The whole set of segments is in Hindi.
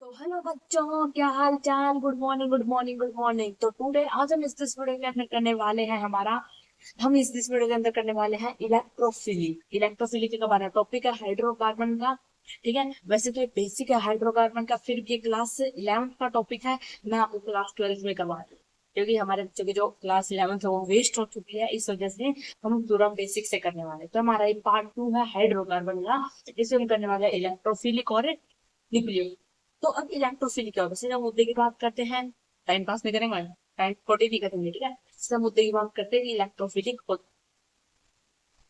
तो हेलो बच्चों, क्या हाल चाल। Good morning good morning good morning. तो टुडे आज हम इस दिस वीडियो के अंदर करने वाले हैं हम इस दिस वीडियो के अंदर करने वाले हैं इलेक्ट्रोफिलिक का हमारा टॉपिक है हाइड्रोकार्बन का। ठीक है, वैसे तो ये बेसिक है हाइड्रोकार्बन का, फिर ये क्लास 11th का टॉपिक है। मैं आपको क्लास 12th में करवा रही हूँ क्योंकि हमारे बच्चों की जो क्लास 11th है वो वेस्ट हो चुकी है, इस वजह से हम पूरा बेसिक से करने वाले हैं। तो हमारा ये पार्ट 2 है हाइड्रोकार्बन का। इसमें हम करने वाले हैं इलेक्ट्रोफिलिक और न्यूक्लियर। तो अब इलेक्ट्रोफिलिक क्या होगा, सीधा मुद्दे की बात करते हैं। टाइम पास नहीं करेंगे, टाइम खोटी नहीं करेंगे। ठीक है, सीधा मुद्दे की बात करते हैं कि इलेक्ट्रोफिलिक होता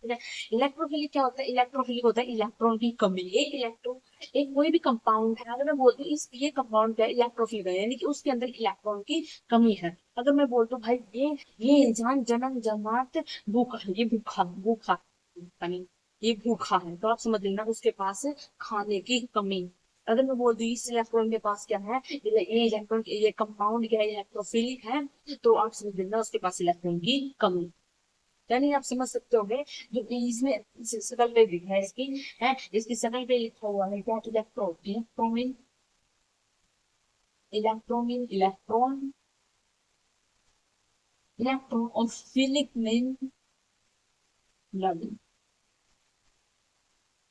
है। इलेक्ट्रोफिलिक क्या होता है? इलेक्ट्रोफिलिक होता है इलेक्ट्रॉन की कमी। एक इलेक्ट्रॉन, एक कोई भी कंपाउंड है, अगर मैं बोलती हूँ इस ये कंपाउंड क्या है, इलेक्ट्रोफिलिक है, यानी कि उसके अंदर इलेक्ट्रॉन की कमी है। अगर मैं बोलता हूँ भाई ये इंसान जन्म जन्मात भूखा है, ये भूखा भूखा यानी ये भूखा है, तो आप समझ लेना उसके पास खाने की कमी। अगर मैं बोल दूं इस इलेक्ट्रॉन के पास क्या है, ये इलेक्ट्रॉन, ये कंपाउंड क्या है, इलेक्ट्रोफिलिक है, तो आप समझ लेना उसके पास इलेक्ट्रॉन की कमी। यानी आप समझ सकते होंगे जो इसमें शकल पे लिखा है इसकी, है इसकी शकल पे लिखा हुआ है क्या, इलेक्ट्रॉन। इलेक्ट्रॉन इलेक्ट्रॉन और फिलिक में लविंग,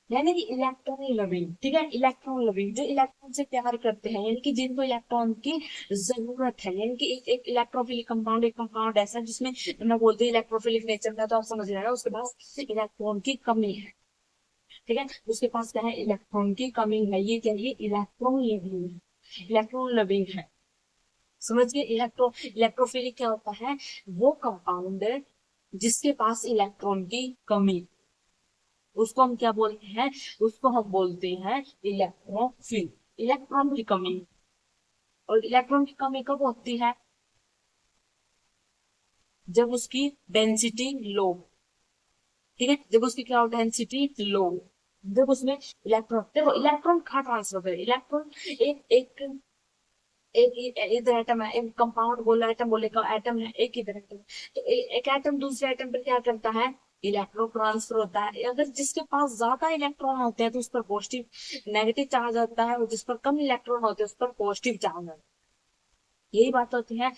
यानी कि इलेक्ट्रॉन लविंग। ठीक है, इलेक्ट्रॉन लविंग जो इलेक्ट्रॉन से प्यार करते हैं, यानी कि जिनको इलेक्ट्रॉन की जरूरत है। यानी कि एक इलेक्ट्रोफिलिक कंपाउंड, एक कंपाउंड ऐसा जिसमें मैं बोलती हूँ इलेक्ट्रोफिलिक नेचर का, तो आप समझ रहे हैं उसके पास इलेक्ट्रॉन की कमी है। ठीक है, उसके पास क्या है, इलेक्ट्रॉन की कमी है। ये क्या है, इलेक्ट्रॉन लिविंग है, इलेक्ट्रॉन लविंग है। समझिए, इलेक्ट्रोफिलिक क्या होता है, वो कंपाउंड जिसके पास इलेक्ट्रॉन की कमी, उसको हम क्या बोलते हैं, उसको हम बोलते हैं इलेक्ट्रोफिल। इलेक्ट्रॉन की कमी, और इलेक्ट्रॉन की कमी कब होती है, जब उसकी डेंसिटी लो। ठीक है, जब उसकी क्या डेंसिटी लो, जब उसमें इलेक्ट्रॉन, देखो इलेक्ट्रॉन कहाँ ट्रांसफर करे, इलेक्ट्रॉन एक एक इधर एटम है, एक कंपाउंड बोला एटम बोलेगा, एटम है एक इधर एटम। तो एक एटम दूसरे एटम पर क्या करता है, इलेक्ट्रॉन ट्रांसफर होता है। अगर जिसके पास ज्यादा इलेक्ट्रॉन होते हैं तो उस पर पॉजिटिव नेगेटिव चार्ज आता है, और जिस पर कम इलेक्ट्रॉन होते हैं उस पर पॉजिटिव चार्ज आता है। यही बात होती है।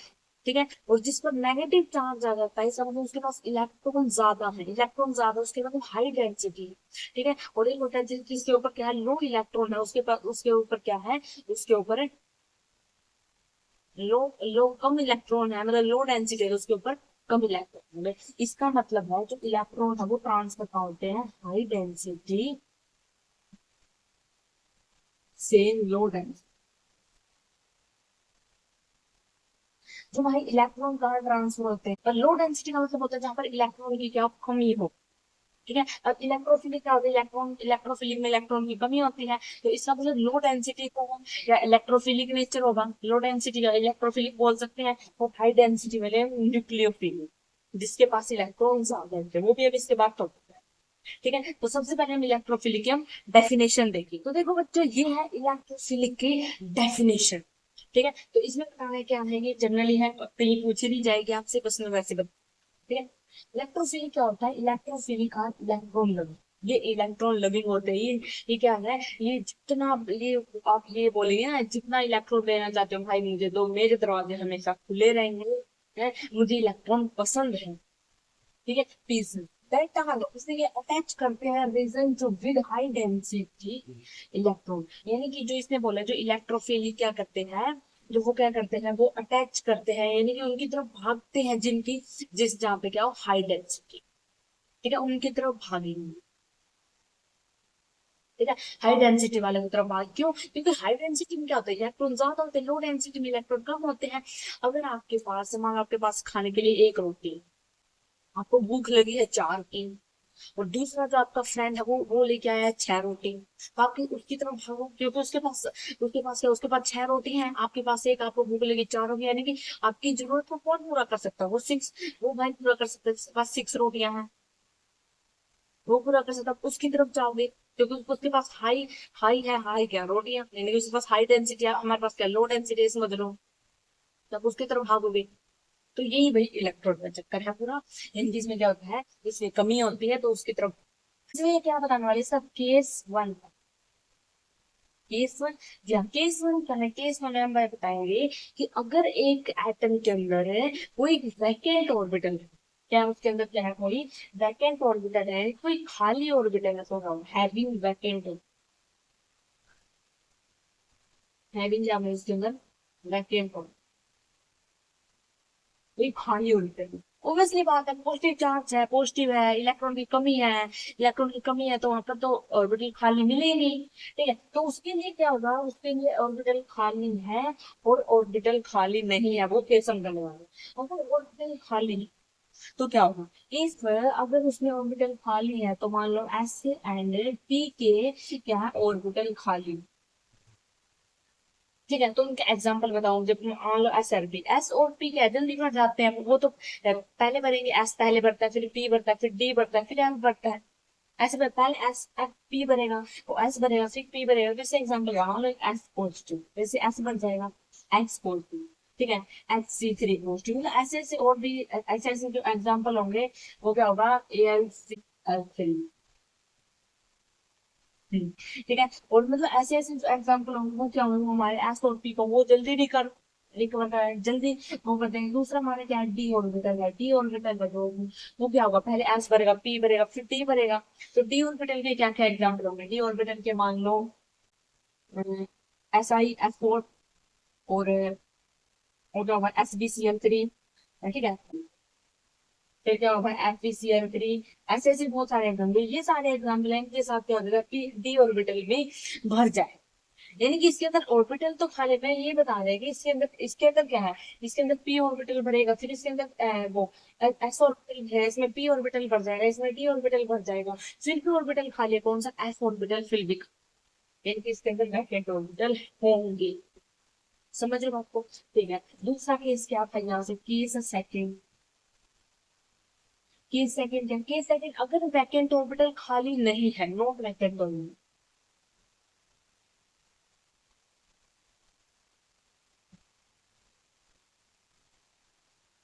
ठीक है, और जिस पर नेगेटिव चार्ज आ जाता है समझो उसके पास इलेक्ट्रॉन ज्यादा है, इलेक्ट्रॉन ज्यादा उसके पास हाई डेंसिटी है। ठीक है, और एक होता है जिसके ऊपर क्या है, लो इलेक्ट्रॉन है, उसके पास उसके ऊपर क्या है, उसके ऊपर लो लो कम इलेक्ट्रॉन है, मतलब लो डेंसिटी है, उसके ऊपर कम इलेक्ट्रॉन है। इसका मतलब है जो इलेक्ट्रॉन है वो ट्रांसफर होते हैं हाई डेंसिटी से लो डेंसिटी। जो भाई इलेक्ट्रॉन कहाँ ट्रांसफर होते हैं, पर लो डेंसिटी का मतलब होता है जहां पर इलेक्ट्रॉन की क्या कमी हो। ठीक है, अब इलेक्ट्रोफिलिक क्या होता है, इलेक्ट्रोफिलिक में इलेक्ट्रॉन की कमी होती है, तो इसका मतलब लो डेंसिटी को हम या इलेक्ट्रोफिलिक नेचर होगा, लो डेंसिटी का इलेक्ट्रोफिलिक बोल सकते हैं। और हाई डेंसिटी वाले न्यूक्लियोफिलिक, जिसके पास इलेक्ट्रॉन ज्यादा होते हैं, वो भी अब इसके बाद टॉपिक है। ठीक है, तो सबसे पहले हम इलेक्ट्रोफिलिक की हम डेफिनेशन देखिए। तो देखो बच्चों, ये है इलेक्ट्रोफिलिक की डेफिनेशन। ठीक है, तो इसमें बताना है क्या है, ये जनरली है, कहीं पूछी भी जाएगी आपसे क्वेश्चन में वैसे। ठीक है, इलेक्ट्रोफिलिक क्या होता है, इलेक्ट्रोफिलिक का इलेक्ट्रॉन लविंग, ये इलेक्ट्रॉन लविंग होते हैं। ये क्या है, ये जितना ये आप ये बोलेंगे ना, जितना इलेक्ट्रॉन लेना चाहते हो भाई मुझे दो, मेरे दरवाजे हमेशा खुले रहेंगे, है मुझे इलेक्ट्रॉन पसंद है। ठीक है, पीस डेल्टा का इसलिए ये अटैच करते हैं region two with high density electron. यानी कि जो इसने बोला, जो इलेक्ट्रोफिलिक क्या करते हैं, जो वो क्या करते हैं, वो अटैच करते हैं, यानी कि उनकी तरफ भागते हैं जिनकी, जिस जहाँ पे क्या हो हाई डेंसिटी। ठीक है, उनकी तरफ भागेंगे। ठीक है, हाई डेंसिटी वाले की तरफ भाग, क्यों, क्योंकि हाई डेंसिटी में क्या होता है, इलेक्ट्रॉन ज्यादा होते हैं, लो डेंसिटी में इलेक्ट्रॉन कम होते हैं। अगर आपके पास मान लो आपके पास खाने के लिए एक रोटी है, आपको भूख लगी है चार की, और दूसरा जो आपका फ्रेंड है वो लेके आया है छह रोटी, तो आपकी उसकी तरफ भागो, क्योंकि उसके पास क्या, उसके पास छह रोटी है, आपके पास एक, आपको भूख लगी चार होगी, यानी कि आपकी जरूरत को कौन पूरा कर सकता है, वो सिक्स, वो भाई पूरा कर सकता है जिसके पास सिक्स रोटियां हैं, वो पूरा कर सकता है, उसकी तरफ जाओगे क्योंकि उसके पास हाई हाई है, हाई क्या रोटियां, यानी कि उसके पास हाई डेंसिटी है, हमारे पास क्या लो डेंसिटी है, समझ लो, तब उसकी तरफ भागोगे। तो यही भाई इलेक्ट्रोड का चक्कर है पूरा। यानी कि इसमें क्या होता है, इसमें कमी होती है तो उसकी तरफ। इसमें ये क्या बताने वाली सब, केस वन, केस वन। जी हाँ, केस वन क्या है? केस वन में हम बताएंगे कि अगर एक एटम के अंदर है कोई वैकेंट ऑर्बिटल है, क्या उसके अंदर क्या है? कोई वैकेंट ऑर्बिटल है, कोई खाली ऑर्बिटल है, सो हैविंग वैकेंट, हैविंग क्या है इसके अंदर? वैकेंट, कोई खाली ऑर्बिटल है। ऑब्वियसली बात है, पॉजिटिव चार्ज है, पॉजिटिव है, इलेक्ट्रॉन की कमी है, इलेक्ट्रॉन की कमी है तो वहां पर तो ऑर्बिटल खाली मिलेगी। ठीक है, तो उसके लिए क्या होगा? उसके लिए ऑर्बिटल खाली है और ऑर्बिटल खाली नहीं है, वो केस हम करने वाले हैं। अगर ऑर्बिटल खाली है तो क्या होगा? इस पर अगर उसमें ऑर्बिटल खाली है तो मान लो एस एंड पी के क्या है? ऑर्बिटल खाली। ठीक है, तो उनके एग्जांपल बताऊं, जब मान लो एस और पी, एस और पी के जल्दी भर जाते हैं वो तो पहले भरेंगे, एस पहले भरता है, फिर पी भरता है, फिर डी भरता है, फिर एफ भरता है। ऐसे पहले एस एफ पी भरेगा, वो एस भरेगा, फिर पी भरेगा। जैसे एग्जाम्पल मान लो एस पॉजिटिव, जैसे एस बन जाएगा एक्स पॉजिटिव। ठीक है, एच सी थ्री पॉजिटिव, मतलब ऐसे ऐसे और भी ऐसे ऐसे जो एग्जाम्पल होंगे वो क्या होगा? A L C L three. ठीक है, और मतलब ऐसे ऐसे जो एग्जाम्पल होंगे वो क्या होंगे? हमारे एस और पी को वो जल्दी रिकवर कर जल्दी वो कर देंगे। दूसरा हमारे क्या है? डी ऑर्बिटल है, डी ऑर्बिटल का जो वो क्या होगा? पहले एस भरेगा, पी भरेगा, फिर डी भरेगा। तो डी ऑर्बिटल के क्या क्या एग्जाम्पल होंगे? डी ऑर्बिटल के मान लो एस आई एफ फोर, और क्या होगा? S B C L three. ठीक है, फिर क्या होगा? F B C L three. ऐसे ऐसे बहुत सारे एग्जाम्पल, ये सारे एग्जाम्पल हैं इनके साथ क्या हो जाएगा कि डी ऑर्बिटल में भर जाए। यानी कि इसके अंदर ऑर्बिटल तो खाली, मैं ये बता रहे हैं कि इसके अंदर क्या है? इसके अंदर पी ऑर्बिटल भरेगा, फिर इसके अंदर वो एस ऑर्बिटल है, इसमें पी ऑर्बिटल भर जाएगा, इसमें डी ऑर्बिटल भर जाएगा, फिर भी ऑर्बिटल खाली है, कौन सा? एस ऑर्बिटल फिर भी। यानी कि इसके अंदर वैकेंट ऑर्बिटल होंगे। समझ रहे हो आपको? ठीक है, दूसरा केस क्या था यहाँ से? Case second. केस सेकंड क्या? केस सेकंड, अगर वैकेंट ऑर्बिटल खाली नहीं है, नॉट वैकेंट ऑर्बिटल,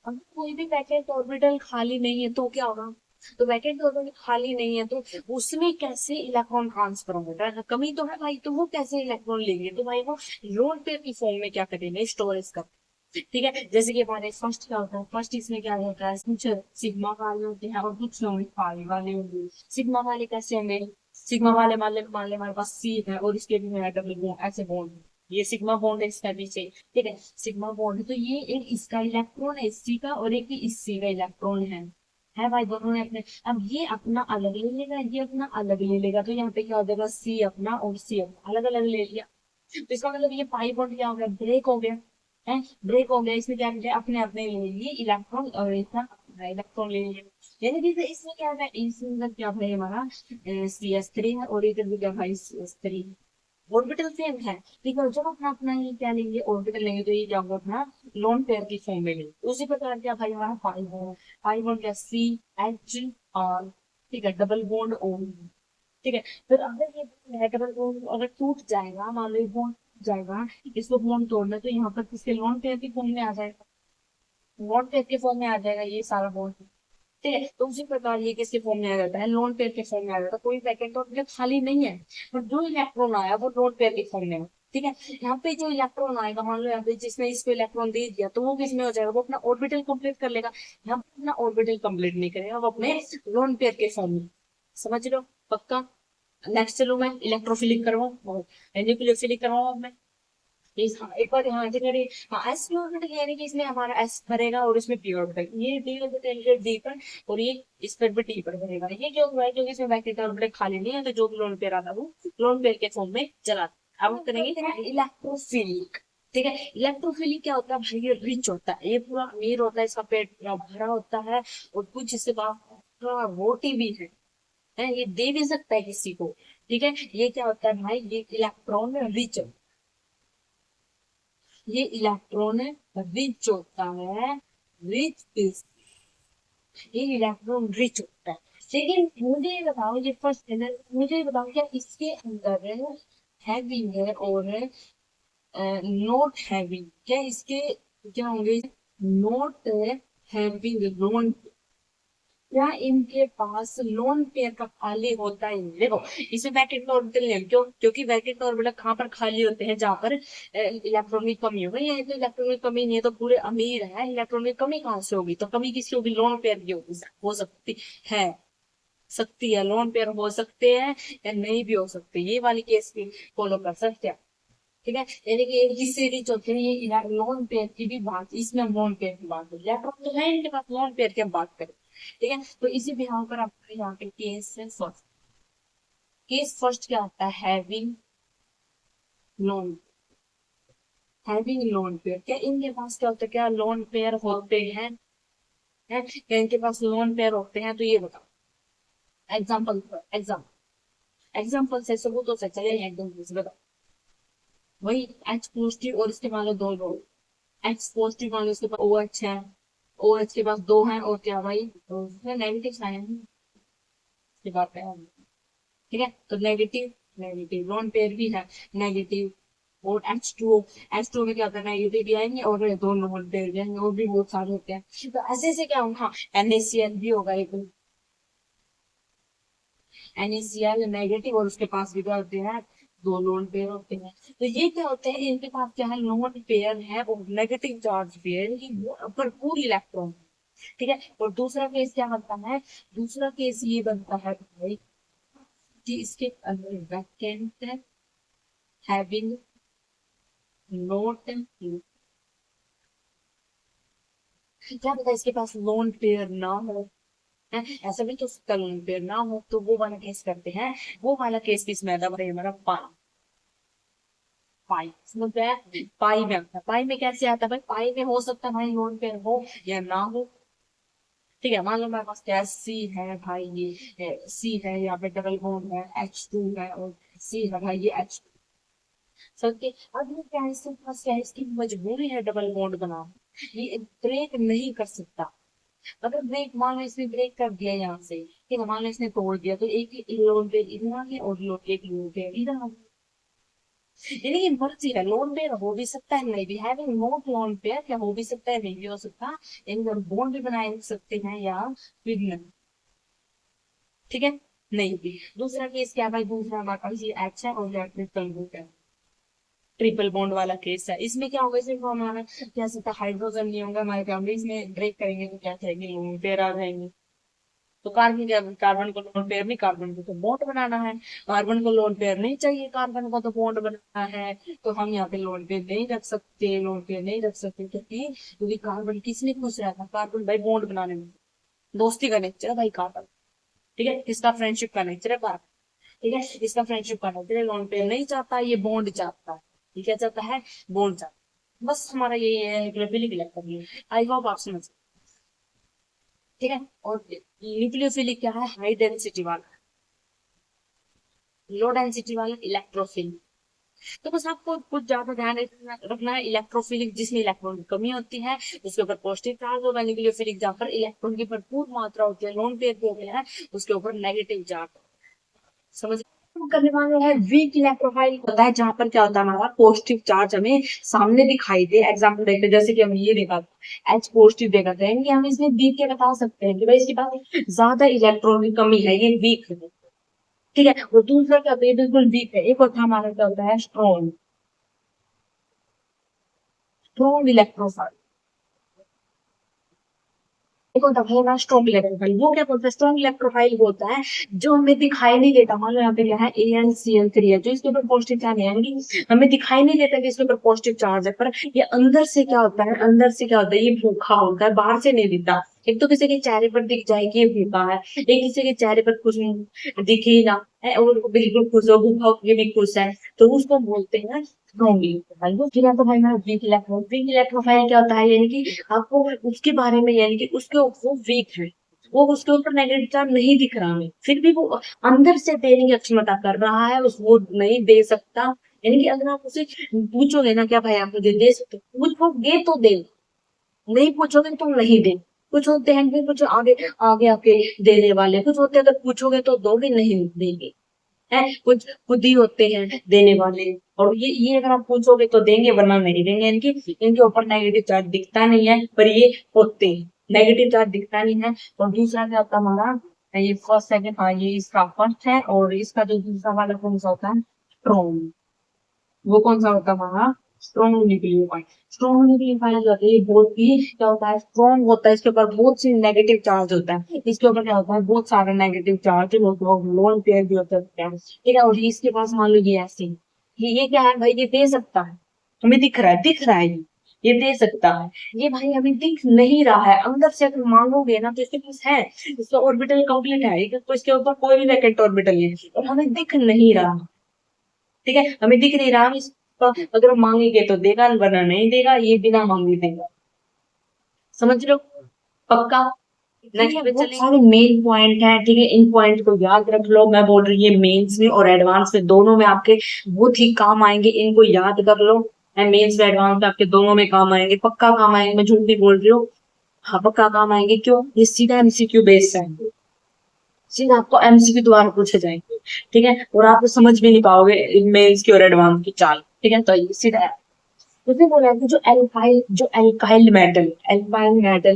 अगर कोई भी वैकेंट ऑर्बिटल खाली नहीं है तो क्या होगा? तो वैकेंट ऑर्बिटल खाली नहीं है तो उसमें कैसे इलेक्ट्रॉन ट्रांसफर होगा? कमी तो है भाई, तो वो कैसे इलेक्ट्रॉन लेंगे? तो भाई वो लोन पेयर की फॉर्म में क्या करेंगे? स्टोरेज कर। ठीक है, जैसे कि हमारे फर्स्ट क्या होता है? फर्स्ट इसमें क्या होता है? कुछ सिग्मा वाले होते हैं और कुछ पाई वाले होंगे। सिग्मा वाले कैसे होंगे? सिग्मा वाले मान ले हमारे पास सी है और इसके भी है डबल बॉन्ड, ऐसे बॉन्ड। ये सिग्मा बॉन्ड है इसका पीछे। ठीक है, सिग्मा बॉन्ड है तो ये एक इसका इलेक्ट्रॉन है इसी का, और एक इसी का इलेक्ट्रॉन है भाई, दोनों ने अपने। अब ये अपना अलग ले लेगा, ये अपना अलग ले लेगा, तो यहाँ पे क्या हो जाएगा? सी अपना और सी अपना अलग अलग ले लिया। तो इसका मतलब ये पाई बॉन्ड क्या हो गया? ब्रेक हो गया है, ब्रेक हो गया। इसमें क्या किया? अपने अपने ले लिए इलेक्ट्रॉन, और इसका इलेक्ट्रॉन ले लिया। यानी कि इसमें क्या है? इसमें मतलब क्या है हमारा? सी एस थ्री है, और इधर भी क्या भाई? C S three. Orbital same है, ठीक है। जब अपना अपना ये क्या लेंगे? ऑर्बिटल लेंगे तो ये क्या होगा? अपना लोन पेयर की फॉर्म में लेंगे। उसी प्रकार क्या भाई हमारा पाई बॉन्ड क्या? C H R. ठीक है, डबल बॉन्ड ओ। ठीक है, फिर अगर ये डबल बॉन्ड अगर टूट जाएगा, मान लो ये बॉन्ड टूट जाएगा, इसको बॉन्ड तोड़ना, तो यहाँ पर किसके? लोन पेयर की फॉर्म में आ जाएगा, लोन पेयर के फॉर्म में आ जाएगा ये सारा बॉन्ड। ठीक है, तो उसी प्रकार ये किसके फॉर्म में आ जाता है? लोन पेयर के फॉर्म में आ जाता है। कोई वैकेंट तो खाली नहीं है, पर जो इलेक्ट्रॉन आया वो लोन पेयर के फॉर्म में है। ठीक है, यहाँ पे जो इलेक्ट्रॉन आएगा, मान लो यहाँ पे जिसने इसको इलेक्ट्रॉन दे दिया तो वो किसमें हो जाएगा? वो अपना ऑर्बिटल कंप्लीट कर लेगा। यहाँ पे अपना ऑर्बिटल कंप्लीट नहीं करेगा, वो अपने लोन पेयर के फॉर्म में। समझ लो? पक्का? नेक्स्ट चलो मैं इलेक्ट्रोफिलिक करवाऊँ, न्यूक्लियोफिलिक करवाऊँ मैं। हाँ, एक बार यहाँ से करिए। हाँ, एस पी ऑर्बिटल यानी कि इसमें हमारा एस भरेगा और इसमें पी ऑर्बिटल, ये डी ऑर्बिटल के डी पर, और ये इस पर भी डी पर भरेगा। ये क्यों हुआ है? क्योंकि इसमें वैक्यूम ऑर्बिटल खाली नहीं है, तो जो भी लोन पेयर आता है वो लोन पेयर के फॉर्म में चला। अब हम करेंगे इलेक्ट्रोफिलिक। ठीक है, इलेक्ट्रोफिलिक क्या होता है भाई? ये रिच होता है, ये पूरा अमीर होता है, इसका पेट पूरा भरा होता है, और कुछ इससे थोड़ा रोटी भी है, ये दे भी सकता है किसी को। ठीक है, ये क्या होता है भाई? ये इलेक्ट्रॉन रिच, ये इलेक्ट्रॉन रिच होता है, रिच इज, ये इलेक्ट्रॉन रिच होता है। लेकिन मुझे ये बताओ, ये फर्स्ट मुझे ये बताओ, क्या इसके अंदर हैवी है और नॉट हैवी? क्या इसके क्या होंगे? नॉट हैविंग लोन, क्या इनके पास लोन पेयर का खाली होता है? देखो इसमें वैकेंट ऑर्बिटल नहीं, क्यों? क्योंकि वैकेंट ऑर्बिटल कहाँ पर खाली होते हैं? जहाँ पर इलेक्ट्रॉन की कमी हो गई है। तो इलेक्ट्रॉन की कमी नहीं है तो पूरे अमीर है, इलेक्ट्रॉन की कमी कहाँ से होगी? तो कमी किसकी होगी? लोन पेयर की होगी। हो है सकती है, लोन पेयर हो सकते हैं या नहीं भी हो सकते, ये वाली केस भी फॉलो कर सकते हैं। ठीक है, यानी कि एक ही सीरीज होती है ये लोन पेयर की भी बात, इसमें लोन पेयर की बात है। इलेक्ट्रॉन तो है इनके पास, लोन पेयर की हम बात करें। ठीक है, तो इसी बिहाव पर आपको यहाँ पे केस है फर्स्ट। केस फर्स्ट क्या होता है? Having loan. Having lone pair, क्या इनके पास क्या होता है? क्या लोन पेयर होते हैं? क्या इनके पास लोन पेयर होते हैं? तो ये बताओ। एग्जाम्पल एग्जाम्पल से सबूतों से चले एकदम से बताओ। वही एच पॉजिटिव और इसके मान लो दो लोग। एच पॉजिटिव मान लो इसके पास ओ एच है, ओ एच के पास दो है, और क्या भाई नेगेटिव साइन है इसके बाद पे। ठीक है, तो नेगेटिव नेगेटिव लोन पेयर भी है नेगेटिव। और एच टू में क्या होता है? नेगेटिव भी आएंगे और दो लोन पेयर भी आएंगे, और भी बहुत सारे होते हैं। तो ऐसे ऐसे क्या होगा? NaCl भी होगा एक। NaCl नेगेटिव और उसके पास भी क्या होते हैं? दो लोन पेयर होते हैं। तो ये क्या होते हैं? इनके पास क्या है? लोन पेयर है और नेगेटिव चार्ज भी है, यानी कि भरपूर इलेक्ट्रॉन। ठीक है, और दूसरा केस क्या बनता है? दूसरा केस ये बनता है भाई कि इसके अंदर वैकेंट हैविंग नोट, क्या पता इसके पास लोन पेयर ना हो। है, ऐसा भी तो सकता लोन पेयर ना हो, तो वो वाला केस करते हैं। वो वाला केस किस में आता है भाई? हमारा पाई समझ गए? पाई में आता है। पाई में कैसे आता है भाई? पाई में हो सकता है भाई लोन पेयर हो या ना हो। ठीक है, मान लो मेरे पास क्या सी है भाई, ये सी है, यहाँ पे डबल बॉन्ड है, H2 है, और सी है भाई, ये H। समझ के अब ये क्या है? इसके पास क्या है? इसकी मजबूरी है डबल बॉन्ड बनाना, ये ब्रेक नहीं कर सकता। अगर ब्रेक मान लो इसने ब्रेक कर दिया यहाँ से, ठीक है, मान लो इसने तोड़ दिया, तो एक लोन पे इधर आ गया और एक लोन पे इधर आ गया। यानी कि मर्जी है, लोन पेयर हो भी सकता है नहीं भी, हैविंग नोट लोन पेयर क्या हो भी सकता है नहीं भी हो सकता। इन बॉन्ड भी बनाए सकते हैं या फिर नहीं। ठीक है, नहीं भी। दूसरा केस क्या है भाई? दूसरा हमारे पास ये एच है और ट्रिपल बॉन्ड है, ट्रिपल बॉन्ड वाला केस है। इसमें क्या होगा? सिर्फ हमारा क्या सकता है? हाइड्रोजन नहीं होगा हमारे फैमिली, इसमें ब्रेक करेंगे तो क्या करेंगे? लोन पेयर आ जाएंगे। तो कार्बन क्या? कार्बन को लोन पेयर नहीं, कार्बन को तो बॉन्ड बनाना है। कार्बन को लोन पेयर नहीं चाहिए, कार्बन को तो बॉन्ड बनाना है। तो हम यहाँ पे लोन पेयर नहीं रख सकते, लोन पेयर नहीं रख सकते, क्योंकि कार्बन किसने खुश रहता है? कार्बन भाई बॉन्ड बनाने में, दोस्ती का नेचर है भाई कार्बन। ठीक है, इसका फ्रेंडशिप का नेचर है कार्बन। ठीक है, इसका फ्रेंडशिप का नेचर है, लोन पेयर नहीं चाहता, ये बॉन्ड चाहता है। ये क्या चाहता है? बॉन्ड चाहता है। बस हमारा यही है, फिलिक। आई होप आप समझ। ठीक है, और न्यूक्लियोफिलिक क्या है? हाई डेंसिटी वाला, लो डेंसिटी वाला इलेक्ट्रोफिल। तो बस आपको कुछ ज्यादा ध्यान रखना है। इलेक्ट्रोफिलिक जिसमें इलेक्ट्रॉन की कमी होती है उसके ऊपर पॉजिटिव चार्ज होगा। न्यूक्लियोफिलिक जहाँ पर इलेक्ट्रॉन की भरपूर मात्रा होती है, लोन पेयर पे होते हैं, उसके ऊपर नेगेटिव चार्ज। समझ करने वाले हैं वीक इलेक्ट्रोफाइल होता है, जहां पर क्या होता है? हमारा पॉजिटिव चार्ज हमें सामने दिखाई दे। एग्जांपल देखते हैं, जैसे कि हम ये देखा एच पॉजिटिव देखा था, यानी कि हम इसमें वीक के बता सकते हैं कि भाई इसके पास ज्यादा इलेक्ट्रॉन की कमी है, ये वीक है। ठीक है, और दूसरा क्या होता है? बिल्कुल वीक है। एक होता है हमारा क्या होता है? Strong, strong electrophile. एक होता है ना स्ट्रॉन्ग इलेक्ट्रोफाइल। वो क्या बोलते हैं? स्ट्रॉन्ग इलेक्ट्रोफाइल होता है जो हमें दिखाई नहीं देता। मान लो यहाँ पे क्या है? AnCl3 है, जो इसके ऊपर पॉजिटिव चार्ज है, यानी कि हमें दिखाई नहीं देता कि इसके ऊपर पॉजिटिव चार्ज है, पर ये अंदर से क्या होता है? अंदर से क्या होता है? ये भूखा होता है, बाहर से नहीं दिखता। एक तो किसी के चेहरे पर दिख जाए कि ये भूखा है, एक किसी के चेहरे पर कुछ दिखे ही ना है, और वो बिल्कुल खुश हो, भूखा होकर भी खुश है, तो उसको बोलते हैं स्ट्रॉन्ग इलेक्ट्रोफाइल। वो फिर तो भाई मेरा वीक इलेक्ट्रोफाइल क्या होता है? यानी कि आपको उसके बारे में, यानी कि उसके वो वीक है, वो उसके ऊपर नेगेटिव चार्ज नहीं दिख रहा है, फिर भी वो अंदर से देने की क्षमता कर रहा है, उस वो नहीं दे सकता। यानी कि अगर आप उसे पूछोगे ना क्या भाई आप मुझे दे सकते हो, पूछोगे तो दे, नहीं पूछोगे तो नहीं दे। कुछ होते हैं कि कुछ आगे आगे आके देने वाले, कुछ होते हैं अगर पूछोगे तो दोगे, नहीं देंगे। है, कुछ खुद ही होते हैं देने वाले, और ये अगर आप पूछोगे तो देंगे वरना नहीं देंगे। इनके इनके ऊपर नेगेटिव चार्ज दिखता नहीं है, पर ये होते हैं। नेगेटिव चार्ज दिखता नहीं है। और दूसरा क्या होता है हमारा, ये फर्स्ट सेकंड, हाँ ये इसका फर्स्ट है, और इसका जो दूसरा वाला कौन सा होता है, स्ट्रॉन्ग, वो कौन सा होता है हमारा, स्ट्रॉन्ग न्यूक्लियोफाइल। स्ट्रॉन्ग न्यूक्लियोफाइल जो होता है ये बहुत ही क्या होता है, स्ट्रॉन्ग होता है, इसके ऊपर बहुत सी नेगेटिव चार्ज होता है, इसके ऊपर क्या होता है, बहुत सारे नेगेटिव चार्ज, लोन पेयर भी होते हैं, ठीक है। और इसके पास मान लो ये ऐसे, ये क्या है भाई, ये दे सकता है, हमें दिख रहा है, दिख रहा है ये दे सकता है। ये भाई हमें दिख नहीं रहा है, अंदर से अगर मांगोगे ना तो इसके पास है, इसका ऑर्बिटल कंप्लीट है, तो इसके ऊपर कोई भी वैकेंट ऑर्बिटल नहीं है, और हमें दिख नहीं रहा, ठीक है, हमें दिख नहीं रहा, हम इसका अगर हम मांगेंगे तो देगा, वरना नहीं देगा, ये बिना मांगे देगा, समझ लो, पक्का। नेक्स्ट पे चलेंगे, सारे मेन पॉइंट है, ठीक है, इन पॉइंट को याद रख लो, मैं बोल रही हूँ मेंस में और एडवांस में दोनों में आपके बहुत ही काम आएंगे, इनको याद कर लो, मेंस में एडवांस में आपके दोनों में काम आएंगे, पक्का काम आएंगे, मैं झूठ नहीं बोल रही हूँ, हाँ पक्का काम आएंगे, क्यों, ये सीधा एमसीक्यू बेस्ड है, सीधा आपको एमसीक्यू द्वारा पूछे जाएंगे, ठीक है, और आप समझ भी नहीं पाओगे मेंस की और एडवांस की चाल, ठीक है, तो ये सीधा, उसने बोला कि एल्काइल मेटल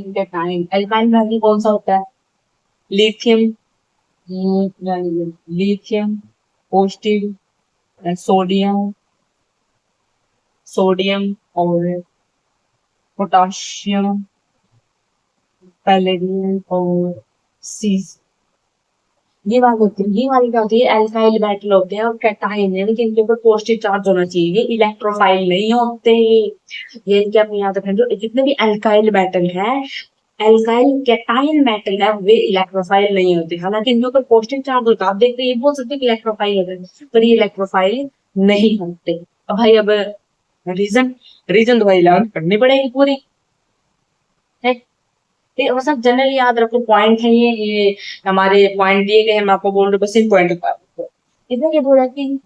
के टाइम, एल्काइल मेटल कौन सा होता है, lithium, lithium, positive, sodium, sodium और पोटाशियम, पैलेडियम और सीज, ये बात होती है, ये वाली क्या होती है, एल्काइल मेटल होते हैं और कैटाइन, यानी कि इनके ऊपर पॉजिटिव चार्ज होना चाहिए, ये इलेक्ट्रोफाइल नहीं होते, ये क्या अपने याद रखना, जो जितने भी एल्काइल मेटल है, एल्काइल कैटाइन मेटल है, वे इलेक्ट्रोफाइल नहीं होते, हालांकि इनके ऊपर पॉजिटिव चार्ज होता है, आप देखते हैं, ये बोल सकते हैं कि इलेक्ट्रोफाइल होते हैं, पर ये इलेक्ट्रोफाइल नहीं होते। अब भाई अब रीजन, रीजन तो भाई इलेवन करनी पड़ेगी पूरी, है, ठीक है, सब जनरली याद रखो, पॉइंट है ये हमारे पॉइंट दिए गए हैं, मैं आपको बोल रहा हूँ, बस इन पॉइंट को इसमें ये बोला कि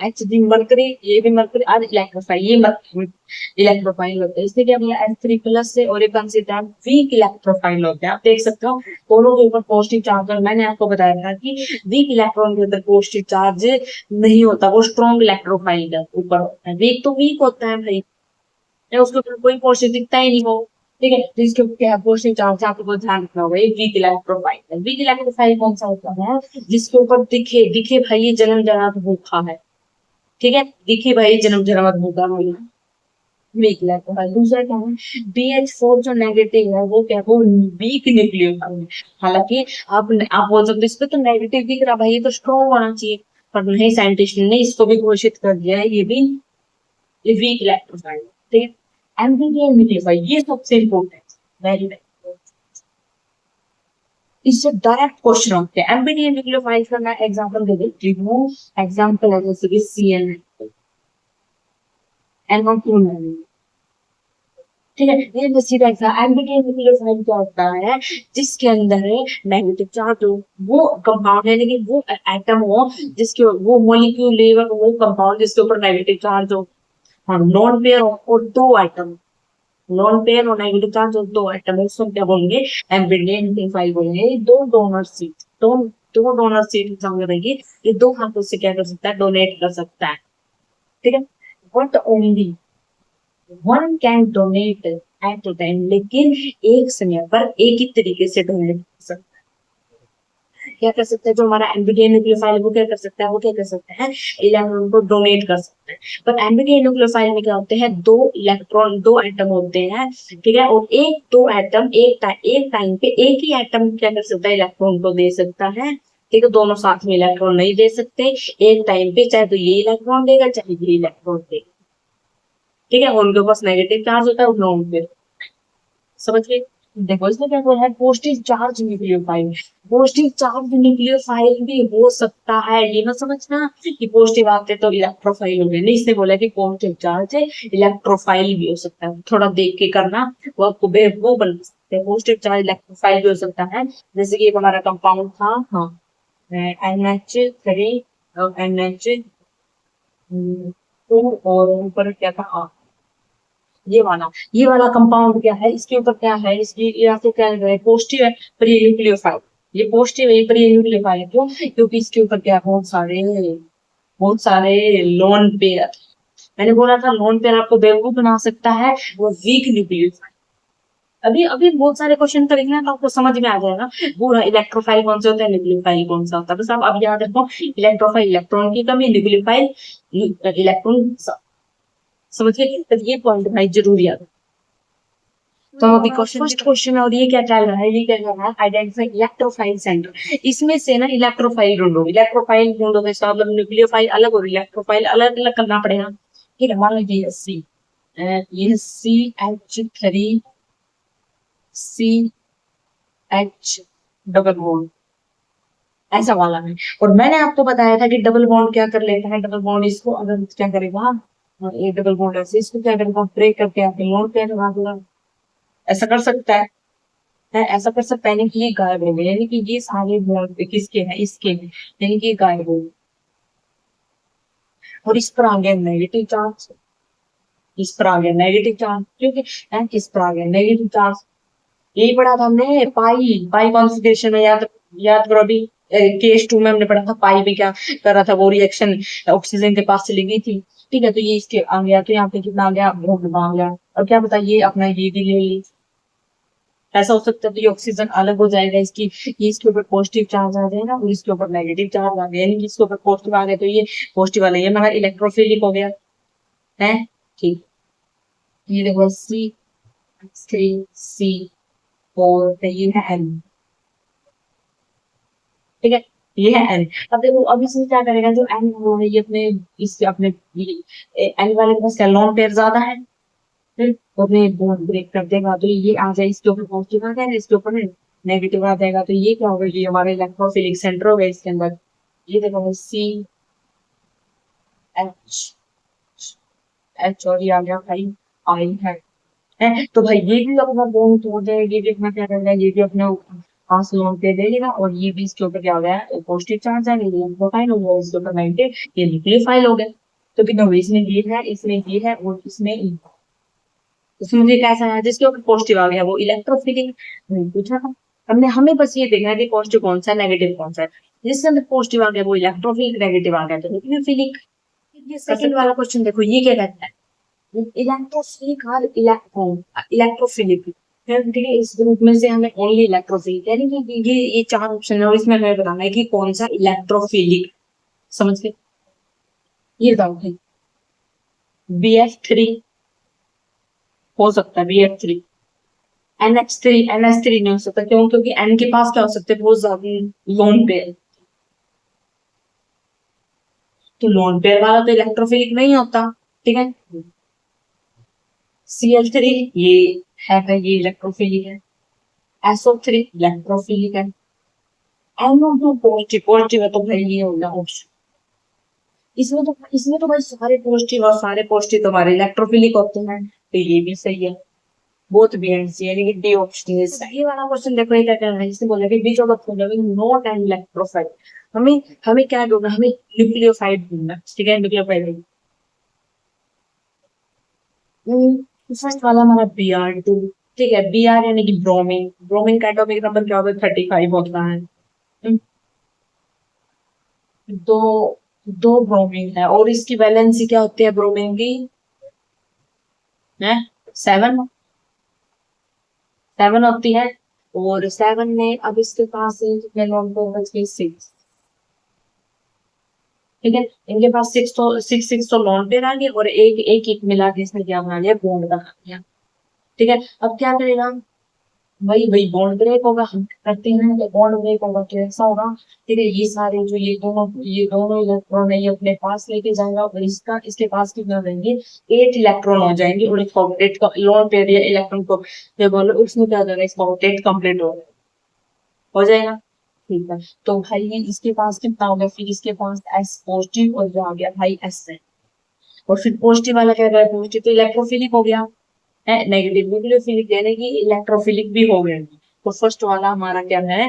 एच डी मरकरी, ये भी मरकरी और इलेक्ट्रोफाइल, ये इलेक्ट्रोफाइल होते हैं, इसलिए क्या बोला H3+ से, और ये कंसिडर वीक इलेक्ट्रोफाइल होते हैं, आप देख सकते हो दोनों के ऊपर पॉजिटिव चार्ज, और मैंने आपको बताया था कि वीक इलेक्ट्रॉन के अंदर पॉजिटिव चार्ज नहीं होता, वो स्ट्रॉन्ग इलेक्ट्रोफाइल के ऊपर होता है, वीक तो वीक होता है भाई, उसके ऊपर कोई पॉजिटिव दिखता ही नहीं हो, ठीक है, तो इसके ऊपर क्या पॉजिटिव चार्ज आपको बहुत ध्यान रखना होगा, ये वीक इलेक्ट्रोफाइल है। वीक इलेक्ट्रोफाइल कौन सा होता है, जिसके ऊपर दिखे, दिखे भाई ये जन्म जन्म भूखा है, ठीक है, दिखे भाई जन्म जन्म भूखा है, वीक इलेक्ट्रोफाइल। दूसरा क्या है, BH4 जो नेगेटिव है, वो क्या है, वो वीक न्यूक्लियोफाइल है, हालांकि आप बोल सकते इस पे तो नेगेटिव दिख रहा भाई, ये तो स्ट्रॉन्ग होना चाहिए, पर नहीं, साइंटिस्ट ने इसको भी घोषित कर दिया है, ये भी वीक इलेक्ट्रोफाइल, ठीक है। एम्बिडियन न्यूक्लियोफाइल, ये सबसे इंपॉर्टेंट, वेरी वेरी, इससे डायरेक्ट क्वेश्चन होते हैं, एम्बिडियन न्यूक्लियोफाइल का मैं एग्जांपल दे देती हूँ, एग्जांपल है जैसे कि CN, NO2, ठीक है, ये बेसिक एग्जाम, एम्बिडियन न्यूक्लियोफाइल क्या होता है, जिसके अंदर नेगेटिव चार्ज हो, वो कंपाउंड है, लेकिन वो एटम हो जिसके, वो मॉलिक्यूल लेवल, वो कंपाउंड जिसके ऊपर नेगेटिव चार्ज हो, हाँ, नॉन पेयर और दो आइटम, नॉन पेयर और नेगेटिव चार्ज और दो आइटम, उसको क्या बोलेंगे, एम्बिडियन न्यूक्लियोफाइल बोलेंगे, दो डोनर सीट, दो डोनर सीट एग्जाम करेंगे, ये दो हाथों से क्या कर सकता है, डोनेट कर सकता है, ठीक है, but only one can donate at a time, लेकिन एक समय पर एक ही तरीके से डोनेट कर सकता है, क्या कर सकता है, जो हमारा एम्बिडियन न्यूक्लियोफाइल वो क्या कर सकता है, वो क्या कर सकता है, इलेक्ट्रॉन को डोनेट कर सकता है, पर एम्बिडियन न्यूक्लियोफाइल में क्या होते हैं, दो इलेक्ट्रॉन, दो एटम होते हैं, ठीक है, और एक दो एटम एक टाइम पे एक ही एटम क्या कर सकता है, इलेक्ट्रॉन को दे सकता है, ठीक है, दोनों साथ में इलेक्ट्रॉन नहीं दे सकते एक टाइम पे, चाहे तो ये इलेक्ट्रॉन देगा चाहे ये इलेक्ट्रॉन देगा, ठीक है, उनके पास नेगेटिव चार्ज होता है, उन पे, समझ गए। देखो इसमें क्या बोला है, positive charge nucleophile, positive charge nucleophile भी हो सकता है, ये ना समझना कि पॉजिटिव आते तो इलेक्ट्रोफाइल हो गए, नहीं, इसने बोला कि पॉजिटिव चार्ज इलेक्ट्रोफाइल भी हो सकता है, थोड़ा देख के करना, वो आपको वो बन सकते हैं, पॉजिटिव चार्ज इलेक्ट्रोफाइल भी हो सकता है, जैसे कि हमारा कंपाउंड था, हाँ, NH3, NH2, और ऊपर क्या था, ये वाला कंपाउंड क्या है, इसके ऊपर क्या है, इसकी आपको क्या है, पॉजिटिव है, पर ये न्यूक्लियोफाइल, ये पॉजिटिव है पर ये न्यूक्लियोफाइल है, क्यों, क्योंकि इसके ऊपर क्या है, बहुत सारे लोन पेयर, मैंने बोला था लोन पेयर आपको बेवकूफ बना सकता है, वो वीक न्यूक्लियोफाइल, अभी अभी बहुत सारे क्वेश्चन करेंगे ना तो आपको समझ में आ जाएगा पूरा इलेक्ट्रोफाइल कौन सा होता है, न्यूक्लियोफाइल कौन सा होता है। बस आप अब याद रखो, इलेक्ट्रोफाइल इलेक्ट्रॉन की कमी, न्यूक्लियोफाइल इलेक्ट्रॉन, समझिए। तो ये पॉइंट भाई जरूर याद है। तो अभी फर्स्ट क्वेश्चन और ये क्या चल रहा है, ये क्या चल रहा है, आइडेंटिफाई इलेक्ट्रोफाइल सेंटर। इसमें से ना इलेक्ट्रोफाइल ढूंढो, इलेक्ट्रोफाइल ढूंढो तो इसका मतलब न्यूक्लियोफाइल अलग और इलेक्ट्रोफाइल अलग अलग करना पड़ेगा। ठीक है, मान लीजिए सी, ये CH3 CH डबल बॉन्ड ऐसा वाला है। और मैंने आपको बताया था कि डबल बॉन्ड क्या कर लेता है, डबल बॉन्ड इसको अगर क्या करेगा, ये डबल बॉन्ड ऐसे इसको क्या करेगा, ब्रेक करके आके लोन पे लगा देगा। ऐसा कर सकता है, ऐसा कर सकता है, यानी कि ये गायब हो गए, यानी कि ये सारे बॉन्ड किसके हैं, इसके हैं, यानी कि ये गायब हो गए। और इस पर आ गया नेगेटिव चार्ज, इस पर आ गया नेगेटिव चार्ज, क्योंकि किस पर आ गया नेगेटिव चार्ज। यही पढ़ा था हमने पाई, पाई कॉन्फ़िगरेशन में, याद याद करो अभी केस 2 में हमने पढ़ा था पाई में क्या कर रहा था, वो रिएक्शन ऑक्सीजन के पास चली गई थी। ठीक है, तो ये इसके आ गया, तो यहाँ पे कितना आ गया, बॉन्ड आ गया। और क्या बताइए अपना ये भी ले ली, ऐसा हो सकता है तो ये ऑक्सीजन अलग हो जाएगा इसकी, ये इसके ऊपर पॉजिटिव चार्ज आ जाएगा और इसके ऊपर नेगेटिव चार्ज आ गया, यानी कि इसके ऊपर पॉजिटिव आ गया तो ये पॉजिटिव वाला, ये हमारा इलेक्ट्रोफिलिक हो गया है। ठीक, ये देखो C3C4, ये है N। ठीक है, ये है N। अब देखो अब इसमें क्या करेगा, जो N वाला है ये अपने इस अपने N वाले के पास क्या लोन पेयर ज्यादा है, तो अपने बॉन्ड ब्रेक कर देगा, तो ये आ जाए इसके ऊपर पॉजिटिव आ जाएगा, इसके ऊपर नेगेटिव आ जाएगा, तो ये क्या होगा, ये हमारे इलेक्ट्रोफिलिक सेंटर होगा इसके अंदर। ये देखो CH और ये आ गया भाई आई है। तो भाई ये भी अपना बॉन्ड तोड़ जाएगा, ये भी अपना क्या कर रहा है, ये भी अपने पास लोन पे दे देगा, और ये भी इसके ऊपर क्या हो गया, पॉजिटिव चार्ज आ गया, ये प्रोफाइल हो गया, इसके ऊपर नेगेटिव, ये न्यूक्लियोफाइल हो गया। तो कितना हुआ, इसमें ये है, इसमें ये है, और इसमें उसमें मुझे कैसा है जिसके ऊपर पॉजिटिव आ गया, वो इलेक्ट्रोफिलिक नहीं पूछा था हमने, हमें बस ये देखना है कि पॉजिटिव कौन सा है नेगेटिव कौन सा है। जिसके अंदर पॉजिटिव आ गया वो इलेक्ट्रोफिलिक, नेगेटिव आ गया तो न्यूक्लियोफिलिक। ये सेकंड वाला क्वेश्चन देखो, ये क्या कहता है, इलेक्ट्रोफिलिक और इलेक्ट्रॉन इलेक्ट्रोफिलिक। ठीक है, इस ग्रुप में से हमें ओनली इलेक्ट्रोफिलिक, यानी कि ये चार ऑप्शन है और इसमें हमें बताना है कि कौन सा इलेक्ट्रोफिलिक। समझ गए, ये बताओ BF3 हो सकता है, BF3, NH3 नहीं हो सकता, क्यों, क्योंकि N के पास क्या हो सकते हैं, बहुत ज्यादा लोन पेयर, तो लोन पेयर वाला तो इलेक्ट्रोफिलिक नहीं होता। ठीक है, Cl3 ये है, ये इलेक्ट्रोफिलिक है, SO3 इलेक्ट्रोफिलिक है, NO2 पॉजिटिव, पॉजिटिव है, तो भाई ये हो गया ऑप्शन। इसमें तो भाई सारे पॉजिटिव और सारे पॉजिटिव तुम्हारे इलेक्ट्रोफिलिक होते हैं, तो ये भी सही है, बोथ बी एंड सी, यानी कि डी ऑप्शन इज सही। ये वाला क्वेश्चन देखो, ये क्या कर रहा है, जिसने बोला कि beach of the not and electrophile, हमें हमें क्या ढूंढना, हमें न्यूक्लियोफाइड ढूंढना। ठीक है, न्यूक्लियोफाइड फर्स्ट वाला हमारा Br2। ठीक है, Br यानी कि ब्रोमीन, ब्रोमीन का एटॉमिक नंबर क्या होता है, 35 होता है। हम्म, दो दो ब्रोमीन है और इसकी वैलेंसी क्या होती है ब्रोमीन की, है 7, 7 होती है। और 7 में अब इसके पास कितने लोन पे बच गए, 6। ठीक है, इनके पास 6 तो लोन पे आ गए, और एक एक एक मिला के इसने क्या बना लिया, बॉन्ड बना लिया। ठीक है, अब क्या करेगा, वही वही बॉन्ड ब्रेक होगा, हम करते हैं कि बॉन्ड ब्रेक होगा तो ऐसा होगा। ठीक है, ये सारे जो ये दोनों इलेक्ट्रॉन है ये अपने पास लेके जाएगा, और इसका इसके पास कितना रहेंगे, 8 इलेक्ट्रॉन हो जाएंगे, और इसका ऑक्टेट का लोन पेयर या इलेक्ट्रॉन को जो बोलो उसमें क्या हो जाएगा, इसका ऑक्टेट कंप्लीट हो जाएगा। ठीक है, तो भाई ये इसके पास कितना हो गया, फिर इसके पास S पॉजिटिव, और जो आ गया भाई S है, और फिर पॉजिटिव वाला क्या गया, पॉजिटिव तो इलेक्ट्रोफिलिक हो गया है, नेगेटिव न्यूक्लियोफिलिक यानी कि इलेक्ट्रोफिलिक भी हो गया। तो फर्स्ट वाला हमारा क्या है,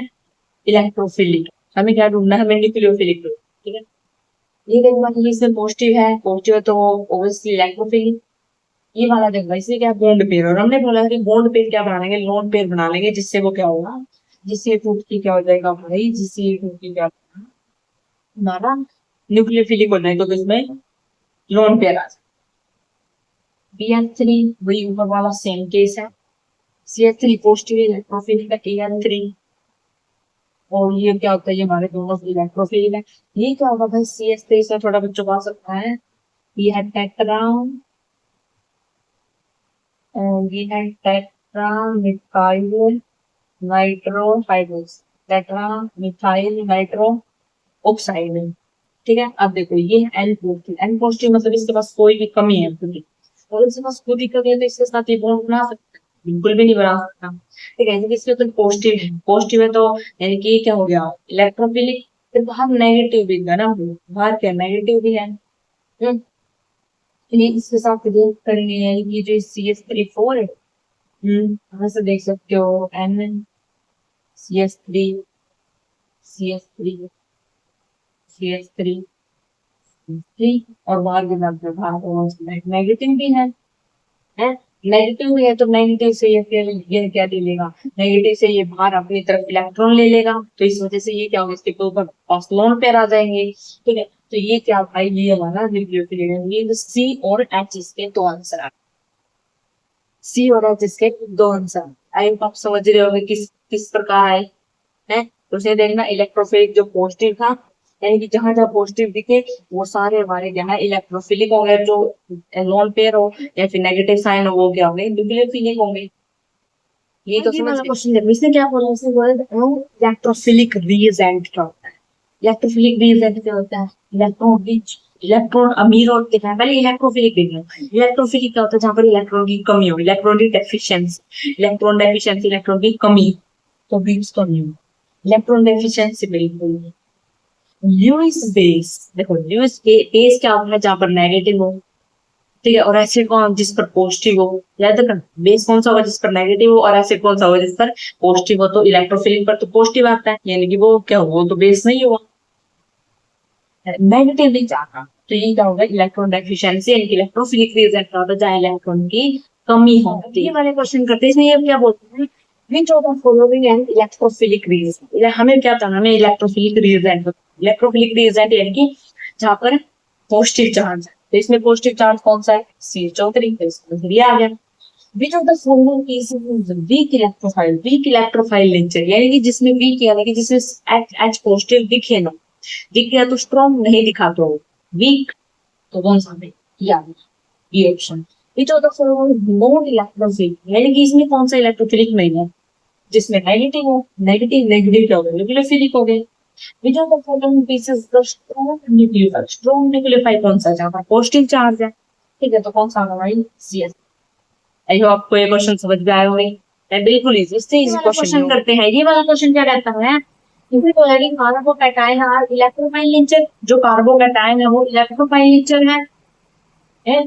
इलेक्ट्रोफिलिक। हमें क्या ढूंढना है, हमें न्यूक्लियोफिलिक। ठीक है, ये देखो भाई ये इसमें पॉजिटिव है तो ऑब्वियसली इलेक्ट्रोफिलिक। ये वाला देखो इसमें क्या बॉन्ड पेयर, और हमने बोला कि बॉन्ड पेयर क्या बना लेंगे, लोन पेयर बना लेंगे, जिससे वो क्या होगा, जिससे टूट की क्या हो जाएगा भाई, जिससे टूट की क्या होगा, हमारा न्यूक्लियोफिलिक हो जाएगा, तो इसमें लोन पेयर आ जाए। BF3 वही ऊपर वाला सेम केस है, CH3 पॉजिटिव इलेक्ट्रोफिलिक है AN3। और ये क्या होता है, ये हमारे दोनों इलेक्ट्रोफिलिक है। ये क्या होगा भाई, CH3 से थोड़ा बच्चों को आ सकता है, ये है टेट्रा, और ये है tetra methyl nitro hydros, tetra methyl nitro oxide. ठीक है, अब देखो ये है एन पॉजिटिव। एन पॉजिटिव मतलब इसके पास कोई भी कमी है खुद, और इसके पास खुद ही कमी है तो इसके साथ ये बॉन्ड बना सकता है? बिल्कुल भी नहीं बना सकता। ठीक है, यानी कि इसके तो पॉजिटिव है, पॉजिटिव है तो यानी कि ये क्या हो गया, इलेक्ट्रोफिलिक। फिर बाहर नेगेटिव भी है ना, बाहर क्या नेगेटिव भी है। ये इसके साथ रिएक्ट करेंगे, यानी कि जो CH3 4 है, यहाँ से देख सकते हो एन CH3 CH3 CH3 और बाहर के साथ नेगेटिव भी है, नेगेटिव भी है तो नेगेटिव से ये क्या ले लेगा, नेगेटिव से ये बाहर अपनी तरफ इलेक्ट्रॉन ले लेगा, तो इस वजह से ये क्या होगा, इसके ऊपर पास लोन पेयर आ जाएंगे। ठीक है, तो ये क्या भाई, ये हमारा न्यूक्लियोफिलिक, ये सी और एच इसके दो आंसर आ, सी और एच इसके दो आंसर। आई होप आप समझ रहे होंगे किस किस प्रकार आए हैं। तो उसे देखना, इलेक्ट्रोफिलिक जो पॉजिटिव था, यानी कि जहां जहां पॉजिटिव दिखे वो सारे हमारे क्या है इलेक्ट्रोफिलिक होंगे, जो लोन पेयर हो या फिर नेगेटिव साइन हो वो क्या होंगे, न्यूक्लियोफिलिक होंगे। ये तो समझ क्वेश्चन है, इसने क्या बोला, इसने बोला इलेक्ट्रोफिलिक रिएजेंट क्या होता है। इलेक्ट्रोफिलिक रिएजेंट क्या होता है, इलेक्ट्रॉन रिच, इलेक्ट्रॉन अमीर होते हैं। पहले इलेक्ट्रोफिलिक देखना, इलेक्ट्रोफिलिक क्या होता है, जहां पर इलेक्ट्रॉन की कमी हो, इलेक्ट्रॉन की डेफिशिएंसी, इलेक्ट्रॉन डेफिशिएंसी इलेक्ट्रॉन की कमी, तो बीट्स कमी हो, इलेक्ट्रॉन डेफिशिएंसी बिल्कुल। ल्यूइस बेस, देखो ल्यूइस बेस क्या होता है, जहां पर नेगेटिव हो। ठीक है, और एसिड कौन जिस पर पॉजिटिव हो, याद रखना बेस कौन सा होगा जिस पर नेगेटिव हो, और एसिड कौन सा होगा जिस पर पॉजिटिव हो। तो इलेक्ट्रोफिलिक पर तो पॉजिटिव आता है, यानी कि वो क्या हो, वो तो बेस नहीं हुआ, नेगेटिव नहीं चाहता। तो ये क्या होगा, इलेक्ट्रॉन डेफिशिएंसी, यानी कि इलेक्ट्रोफिलिक रिएजेंट का होता है जहां इलेक्ट्रॉन की कमी होती है। ये वाले क्वेश्चन करते हैं, इसमें ये क्या बोलते हैं, विच of the following and electrophilic reagent, हमें क्या था, हमें इलेक्ट्रोफिलिक रिएजेंट, इलेक्ट्रोफिलिक रिएजेंट यानी कि जहां पर पॉजिटिव चार्ज है, तो इसमें पॉजिटिव चार्ज कौन सा है, CH3, तो इसमें ये आ गया। Which of the following is weak electrophile, weak electrophile nature, यानी कि जिसमें वीक यानी कि जिसमें H पॉजिटिव दिखे ना, दिख गया तो स्ट्रॉन्ग, नहीं दिखा तो वीक, तो कौन सा है, ये option. Which of the following non electrophile, यानी कि इसमें कौन सा इलेक्ट्रोफिलिक नहीं है, जिसमें नेगेटिव हो, नेगेटिव नेगेटिव क्या होगा, न्यूक्लियोफिलिक हो गए। विच of the following pieces the strong nucleophile, strong nucleophile कौन सा है, जहां पर पॉजिटिव चार्ज है। ठीक है, तो कौन सा होगा भाई, CS। आई होप आपको ये क्वेश्चन समझ में आया होगा, बिल्कुल इजी, इससे इजी क्वेश्चन करते हैं। ये वाला क्वेश्चन क्या रहता है, इसे बोला कि कार्बोकैटायन आर इलेक्ट्रोफाइल नेचर, जो कार्बोकैटायन है वो इलेक्ट्रोफाइल नेचर है।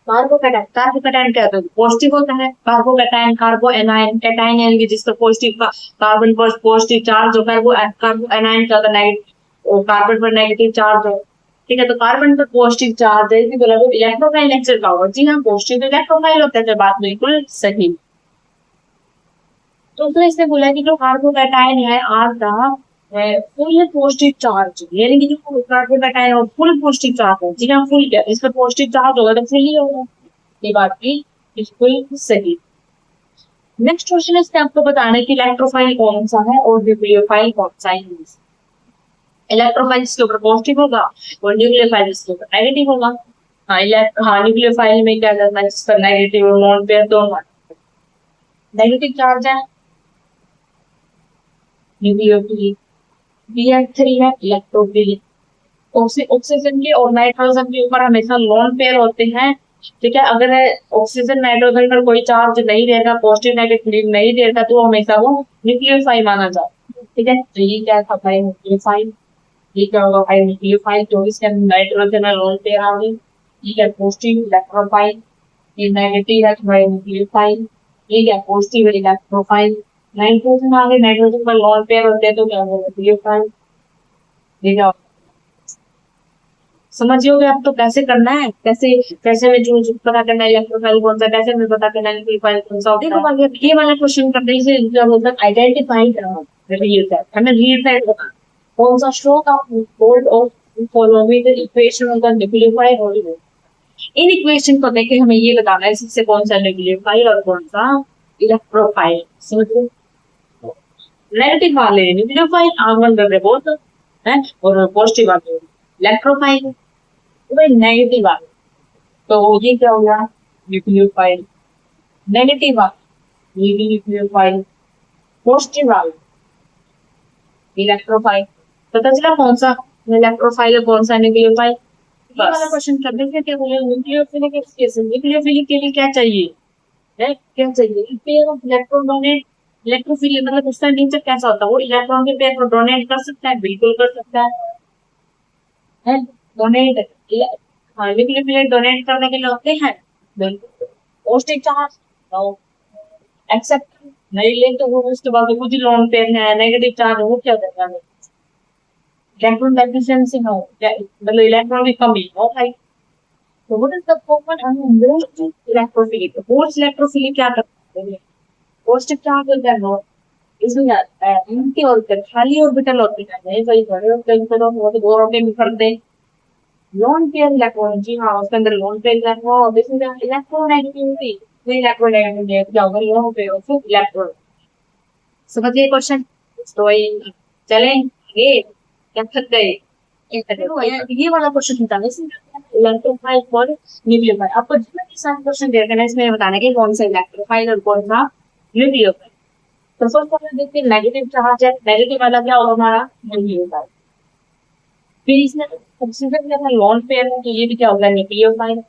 कार्बोकैटायन क्या होता है, पॉजिटिव होता है, कार्बोकैटायन, कार्बो एनायन, कैटायन यानी कि जिसका पॉजिटिव कार्बन पर पॉजिटिव चार्ज होता है, वो कार्बो एनायन क्या होता है, नेगेटिव, कार्बन पर नेगेटिव चार्ज है। ठीक है, तो कार्बन पर पॉजिटिव चार्ज है, इसलिए बोला वो इलेक्ट्रोफाइल नेचर का होगा। जी हाँ, पॉजिटिव इलेक्ट्रोफाइल होता है, तो बात बिल्कुल सही। तो इसने बोला कि जो कार्बोकैटायन है आर का फुल पॉजिटिव चार्ज, यानी कि जो कार्बोकैटायन और फुल पॉजिटिव चार्ज है, जी हाँ फुल, क्या इस पर पॉजिटिव चार्ज होगा तो फुल ही होगा, ये बात भी बिल्कुल सही। नेक्स्ट क्वेश्चन है, इसमें आपको बताना है कि इलेक्ट्रोफाइल कौन सा है और न्यूक्लियोफाइल कौन सा है। इलेक्ट्रोफाइल इसके ऊपर पॉजिटिव होगा और न्यूक्लियोफाइल इसके ऊपर नेगेटिव होगा। हाँ न्यूक्लियोफाइल में क्या करना है, जिसका नेगेटिव और नॉन पेयर दोनों नेगेटिव चार्ज है, न्यूक्लियोफिलिक। Br3 है इलेक्ट्रोफिलिक। ऑक्सीजन के और नाइट्रोजन के ऊपर हमेशा लोन पेयर होते हैं। ठीक है, अगर ऑक्सीजन नाइट्रोजन पर कोई चार्ज नहीं रहेगा, पॉजिटिव नेगेटिव नहीं रहेगा, तो हमेशा वो न्यूक्लियोफाइल माना जाता है। ठीक है, तो ये क्या था भाई, न्यूक्लियोफाइल। ये क्या होगा भाई, न्यूक्लियोफाइल, जो इसके अंदर नाइट्रोजन और लोन पेयर आ गई। ठीक है, पॉजिटिव इलेक्ट्रोफाइल। ये नेगेटिव है तो भाई न्यूक्लियोफाइल। ये क्या पॉजिटिव इलेक्ट्रोफाइल। नाइट्रोजन आ गए, नाइट्रोजन पर लोन पेयर होते हैं तो क्या होगा, न्यूक्लियोफाइल। ठीक है, समझियोगे अब तो कैसे करना है, कैसे कैसे में जो पता करना है इलेक्ट्रोफाइल कौन सा, कैसे में पता करना है न्यूक्लियोफाइल कौन सा होता है। ये वाला क्वेश्चन करने से क्या बोलता है, आइडेंटिफाई हमें रीड कौन सा स्ट्रोक का बोल्ड और following the equation of the nucleophile और इन इक्वेशन को देख के हमें ये बताना है इससे कौन सा न्यूक्लियोफाइल और कौन सा इलेक्ट्रोफाइल समझिए। नेगेटिव वाले न्यूक्लियोफाइल आग बंद कर रहे बहुत है, और पॉजिटिव वाले इलेक्ट्रोफाइल, तो भाई नेगेटिव वाले, तो ये क्या हो गया न्यूक्लियोफाइल, नेगेटिव वाले ये भी न्यूक्लियोफाइल, पॉजिटिव वाले इलेक्ट्रोफाइल। पता चला कौन सा इलेक्ट्रोफाइल है कौन सा न्यूक्लियोफाइल। ये वाला क्वेश्चन कर देंगे क्या बोले न्यूक्लियोफिलिक केस, न्यूक्लियोफिलिक के लिए क्या चाहिए है, क्या चाहिए pair of electron donate, electrophilic मतलब उसका नेचर कैसा होता है, वो इलेक्ट्रॉन के पेयर को डोनेट कर सकता है, बिल्कुल कर सकता है डोनेट, हाँ न्यूक्लियोफिलिक डोनेट करने के लिए होते हैं बिल्कुल। पॉजिटिव चार्ज एक्सेप्ट नहीं ले तो वो उसके बाद कुछ ही लोन पेयर है, नेगेटिव चार्ज वो क्या करता है, इलेक्ट्रॉन डेफिशिएंसी हो मतलब इलेक्ट्रॉन की कमी हो भाई। तो what is the common most electrophilic, most electrophilic क्या करते हैं, पॉजिटिव चार्ज होता है नो, इसमें एम्प्टी ऑर्बिटल खाली ऑर्बिटल ऑर्बिटल है, सही बड़े ऑर्बिटल हो तो दो ऑर्बिटल कर दे, लोन पेयर इलेक्ट्रॉन जी हाँ उसके अंदर लोन पेयर इलेक्ट्रॉन और इसमें इलेक्ट्रोनेगेटिविटी, तो इलेक्ट्रोनेगेटिविटी क्या होगा लोन पेयर ऑफ इलेक्ट्रॉन। समझिए क्वेश्चन, तो चलें ये क्या थक गए, ये वाला क्वेश्चन होता है इसमें इलेक्ट्रोफाइल फॉर न्यूक्लियोफाइल, आपको जितना भी सारे क्वेश्चन दे रखे हैं इसमें बताने के कौन सा इलेक्ट्रोफाइल और कौन सा न्यूक्लियोफाइल। तो फर्स्ट ऑफ ऑल देखते हैं नेगेटिव चार्ज है, नेगेटिव वाला क्या होगा हमारा न्यूक्लियोफाइल, फिर इसमें ऑक्सीजन के साथ लॉन पेयर है तो ये भी क्या होगा न्यूक्लियोफाइल,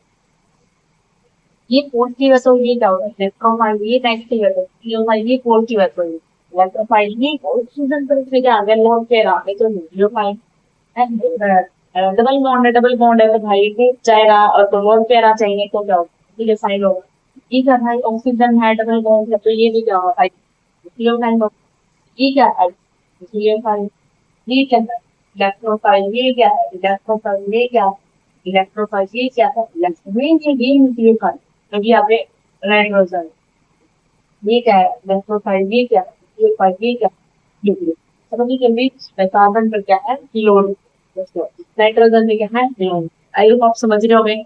ये पॉजिटिव है तो ये क्या होगा इलेक्ट्रोफाइल, ये नेगेटिव है तो न्यूक्लियोफाइल, ये पॉजिटिव है तो इलेक्ट्रोफाइल, ये ऑक्सीजन पर इसमें क्या आ गया लॉन पेयर आ गया तो न्यूक्लियोफाइल। डबल बॉन्ड है तो भाई ये जाएगा, और तो लॉन पेयर आ चाहिए तो क्या होगा न्यूक्लियोफाइल होगा। ये क्या भाई ऑक्सीजन है डबल बॉन्ड है तो ये भी क्या होगा न्यूक्लियोफाइल होगा। ये क्या है न्यूक्लियोफाइल, ये क्या है इलेक्ट्रोफाइल, ये क्या है इलेक्ट्रोफाइल, ये क्या है इलेक्ट्रोफाइल, ये क्या है इलेक्ट्रोफाइल, ये न्यूक्लियोफाइल, तो ये आपने नाइट्रोजन, ये क्या है इलेक्ट्रोफाइल, ये क्या है न्यूक्लियोफाइल, ये क्या है न्यूक्लियो, समझिए जल्दी कार्बन पर क्या है लोन, नाइट्रोजन में क्या है लोन, आई होप आप समझ रहे होंगे।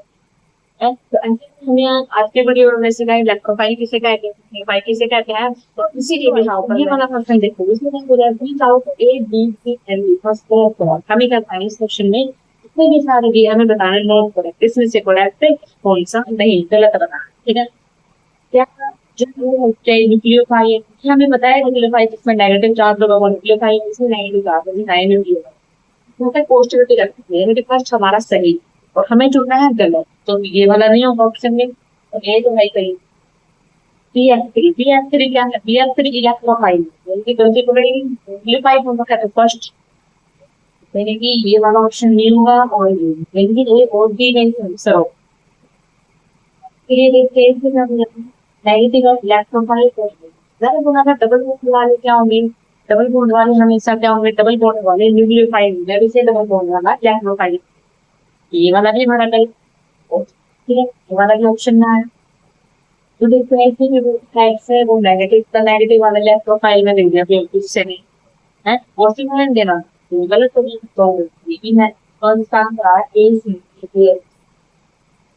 तो ऐसे हमें आज के वीडियो में सिखाया इलेक्ट्रोफाइल किसे कहते हैं, न्यूक्लियोफाइल किसे कहते हैं, तो इसीलिए भी हाँ ये वाला क्वेश्चन देखो इसमें क्या बोला है please out A B C and D first four, हमें क्या करना है इस क्वेश्चन में जितने भी सारे दिए हमें बताना है नोट करेक्ट, इसमें से करेक्ट कौन सा नहीं गलत बताना, ठीक है। क्या जो न्यूक्लियोफाइल हमें बताया न्यूक्लियोफाइल इसमें नेगेटिव चार्ज होगा, न्यूक्लियोफाइल इसमें नेगेटिव चार्ज होगा, न्यूक्लियोफाइल मतलब पॉजिटिविटी रखती है, नेगेटिव फर्स्ट हमारा सही और हमें चुनना है गलत, तो ये वाला नहीं होगा ऑप्शन में, तो ये तो है सही। बी एफ थ्री क्या है, बी एफ थ्री इलेक्ट्रोफाइल यानी गलती पकड़ेगी न्यूक्लियोफाइल होगा तो फर्स्ट, यानी कि ये वाला ऑप्शन नहीं होगा और यानी कि ए और बी नहीं आंसर होगा। फिर ये देखते हैं इसमें नेगेटिव ऑफ इलेक्ट्रोफाइल जरा बोला था डबल बॉन्ड वाले क्या होंगे, डबल बॉन्ड वाले हमेशा क्या होंगे डबल बॉन्ड वाले न्यूक्लियोफाइल जब से डबल बॉन्ड वाला इलेक्ट्रोफाइल, ये वाला भी हमारा गलत, ठीक है ये वाला भी ऑप्शन में आया। तो देखते हैं कि जो साइड से वो नेगेटिव का नेगेटिव वाला इलेक्ट्रोफाइल में दे दिया फिर इससे नहीं है पॉजिटिव में देना तो गलत हो गया, तो ये भी है कौन सा था ए सी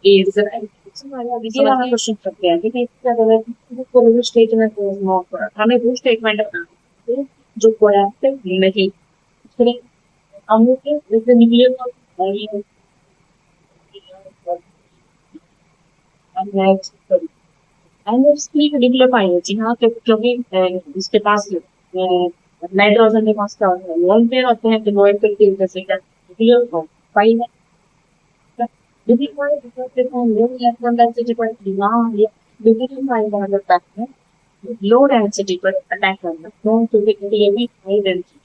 इज राइट। ये वाला क्वेश्चन करते हैं ठीक है, इसका गलत कोई स्टेटमेंट नोट करा, हमें वो स्टेटमेंट बनाना है जो करेक्ट नहीं, फिर हम लोग के जैसे न्यूक्लियर न्यूक्लियोफाइल जी हाँ क्योंकि इसके पास नाइट्रोजन के पास क्या होता है लोन पेयर होते हैं, तो लोन पेयर की वजह से क्या न्यूक्लियोफाइल है। लो डेंसिटी पर अटैक करना क्योंकि भी हाई डेंसिटी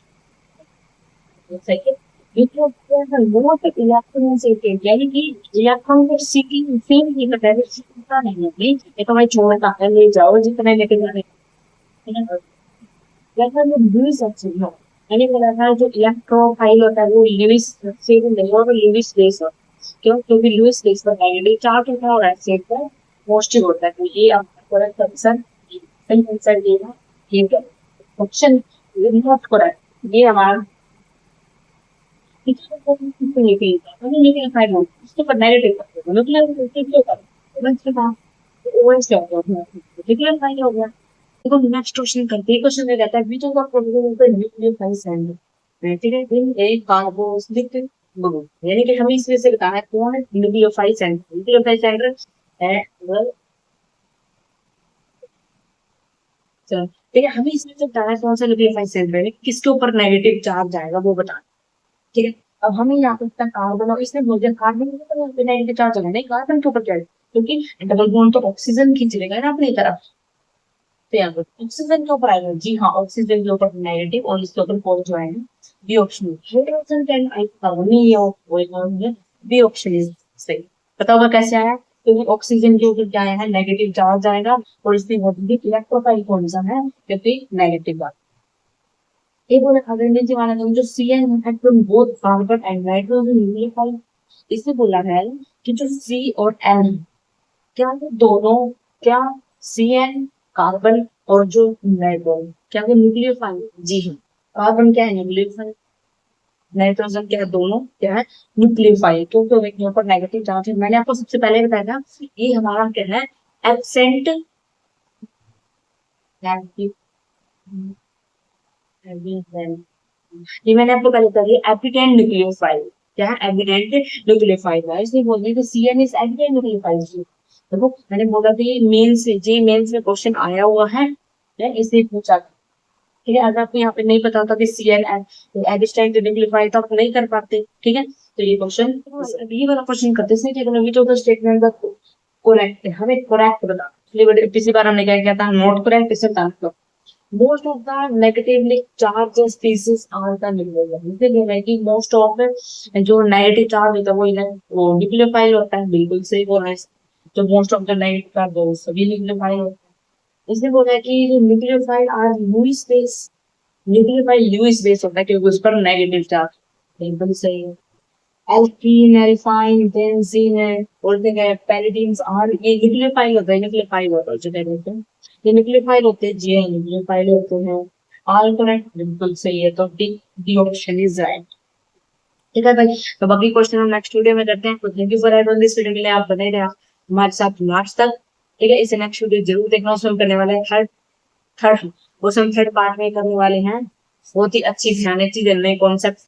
सही है। इलेक्ट्रॉन से यानी कि इलेक्ट्रॉन को सीकिंग सेम ही पता नहीं है प्लीज ये तो भाई छोड़ता है ले जाओ जितने लेके जाने, इलेक्ट्रॉन में लुईस एक्शन है, मैंने बोला था जो इलेक्ट्रोफाइल होता है वो लुईस से नहीं होगा, लुईस बेस होता है क्यों क्योंकि लुईस बेस पर नेगेटिव चार्ज होता है और एसिड पर पॉजिटिव होता है, तो ये आपका करेक्ट आंसर सही आंसर ये है, ठीक है ऑप्शन नॉट करेक्ट ये हमारा न्यूक्लियोफाइल उसके ऊपर नेगेटिव न्यूक्लियर क्यों कर न्यूक्लियोफाइल हो गया, देखो नेक्स्ट क्वेश्चन करते हैं। क्वेश्चन में कहता है विच of the following nucleophile and ठीक है इन ए कार्बोक्सिलिक ग्रुप, यानी कि हमें इसमें से बताना है कौन है न्यूक्लियोफाइल सेंटर। न्यूक्लियोफाइल सेंटर है ठीक है, हमें इसमें से बताना है कौन सा न्यूक्लियोफाइल सेंटर है, किसके ऊपर नेगेटिव चार्ज आएगा वो बताना। ठीक है, अब हमें यहाँ पे इतना कार्बन और इसमें बोल दिया कार्बन के ऊपर यहाँ पे नेगेटिव चार्ज होगा, नहीं कार्बन के ऊपर क्या है, क्योंकि डबल बॉन्ड तो ऑक्सीजन खींच लेगा ना अपनी तरफ। तो यहाँ पर ऑक्सीजन के ऊपर आएगा, जी हाँ ऑक्सीजन के ऊपर नेगेटिव और इसके ऊपर कौन जो आएगा B option. Hydrogen can carbon B option is सही। पता होगा कैसे आया, क्योंकि ऑक्सीजन के ऊपर क्या आया है नेगेटिव चार्ज आएगा और इसकी इलेक्ट्रोफाइल कौन सा है क्योंकि नेगेटिव बात। एक बोला अगर नीचे वाला जो जो सी एन है from both carbon and nitrogen nucleophile, इससे बोला है कि जो सी और एन क्या है दोनों, क्या सी एन कार्बन और जो नाइट्रोजन क्या वो न्यूक्लियोफाइल, जी हाँ कार्बन क्या है न्यूक्लियोफाइल, नाइट्रोजन क्या है दोनों क्या है न्यूक्लियोफाइल। क्योंकि तो ऊपर नेगेटिव चार्ज है, मैंने आपको सबसे पहले बताया था ये हमारा क्या है एब्सेंट ये मैंने आपको पहले कहा एपिडेंट न्यूक्लियोफाइल, क्या है एपिडेंट न्यूक्लियोफाइल है, इसलिए बोल रही है सी एन इज एपिडेंट न्यूक्लियोफाइल। देखो मैंने बोला कि मेंस जे मेंस में क्वेश्चन आया हुआ है इसलिए पूछा। ठीक है, अगर आपको यहाँ पे नहीं पता होता कि सी एन एपिडेंट न्यूक्लियोफाइल तो आप नहीं कर पाते। ठीक है, तो ये क्वेश्चन ये वाला क्वेश्चन करते हैं विच of the statement the correct है, हमें करेक्ट बता। पिछली बार हमने क्या था नॉट करेक्ट, इसे बताना। Most of the negatively charged species are the nucleophile, इसलिए है कि most of जो नेगेटिव चार्ज होता है वो न्यूक्लियोफाइल होता है, बिल्कुल सही बोल रहे हैं। जो most of the negative charge वो सभी न्यूक्लियोफाइल होता है। इसलिए बोल रहा है कि जो nucleophile are Lewis base, nucleophile Lewis base होता है क्योंकि उस पर नेगेटिव चार्ज, बिल्कुल सही है। एल्कीन एल्फाइन बेंजीन है बोलते हैं पैरिडीन्स आर ये न्यूक्लियोफाइल होता है, न्यूक्लियोफाइल होता है जो कहते हैं ये न्यूक्लियोफाइल होते हैं, जी न्यूक्लियोफाइल होते हैं। ऑल करेक्ट बिल्कुल सही है, तो D D option is right. ठीक है भाई, तो बाकी क्वेश्चन हम नेक्स्ट वीडियो में करते हैं। तो thank you for everyone, this video के लिए आप बने रहे हमारे साथ लास्ट तक। ठीक है, इसे नेक्स्ट वीडियो जरूर देखना, उसमें करने वाले हैं थर्ड थर्ड उसमें थर्ड पार्ट में करने वाले हैं बहुत ही अच्छी ध्यान चीजें नए कॉन्सेप्ट